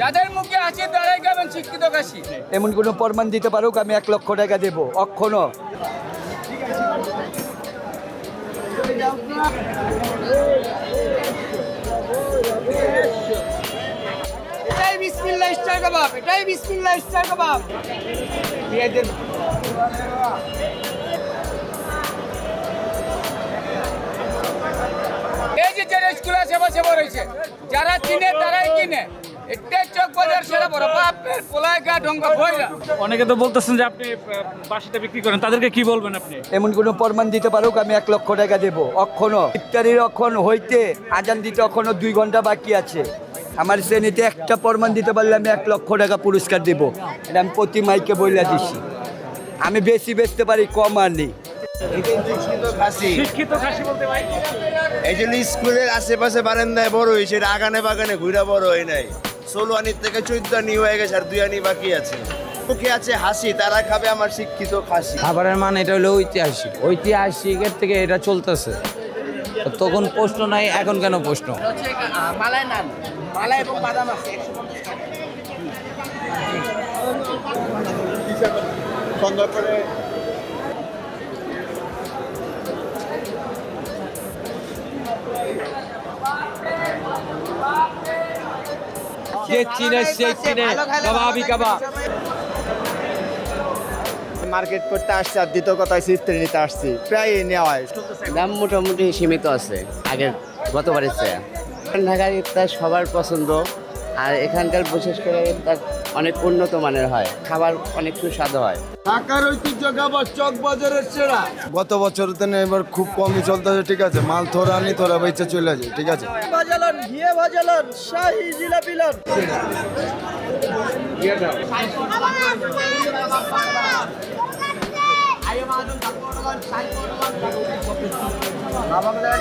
যাদের মুখে আছে তারাই খাবেন শিক্ষিত কাশি। এমন কোনো প্রমাণ দিতে পারুক আমি 1 লক্ষ টাকা দেব অক্ষণ। এটাই বিসমিল্লাহ স্টার কাবাব, এটাই বিসমিল্লাহ স্টার কাবাব। এই যে স্কুল আছে বসে রয়েছে, যারা চিনে তারাই কিনে। এটাই চক বাজার সেরা বড় বাপের পোলায় গা ঢঙ্গা ভইরা। অনেকে তো বলতেছেন যে আপনি বাসিটা বিক্রি করেন, তাদেরকে কি বলবেন আপনি? এমন কোনো প্রমাণ দিতে পারুক আমি 1 লক্ষ টাকা দেব অক্ষণ। ইফতারির অক্ষণ হইতে আজান দিতে অক্ষণ 2 ঘন্টা বাকি আছে। আমার শ্রেণীতে একটা প্রমাণ দিতে পারলে আমি 1 লক্ষ টাকা পুরস্কার দেব। এটা আমি প্রতি মাইকে বইলা দিছি। আমি বেশি বেচতে পারি, কম আর নেই। শিক্ষিত খাসি বলতে ভাই এই জন্য স্কুলের আশেপাশে বারান্দায় বড় হয়েছে, আগানে বাগানে ঘুরা বড় হয় নাই। 16 আনি থেকে 14 আনি হয়ে গেছে, আর 2 আনি বাকি আছে। মুখে আছে হাসি, তারা খাবে আমার শিক্ষিত খাসি। খাবারের মান এটা হলো ঐতিহাসিকের থেকে এটা চলতেছে। তখন প্রশ্ন নাই, এখন কেন প্রশ্ন? মালাই নান, মালাই এবং বাদাম আছে 150 সুন্দর করে যে চিনে সে চিনে কাবাবই কাবাব। মার্কেট করতে আসছি, আর দ্বিতীয় কথা ইফতারি নিতে আসছি, প্রায় নেওয়া হয়। দাম মোটামুটি সীমিত আছে আগের গতবারের চেয়ে। ঢাকার ইফতার সবার পছন্দ, আর এখানকার বিশেষ করে ইফতার অনেক উন্নত মানের হয়, খাবার অনেক সুস্বাদু হয়। ঢাকার ঐতিহ্য খাবার চক বাজারের সেরা। গত বছর এবার খুব কমই চলতেছে, ঠিক আছে। মাল থোড়া আনি থোড়া বেচে চলে যায়, ঠিক আছে। বাজালন ঘিয়ে বাজালন শাহী জিলাপিলন। আমাদের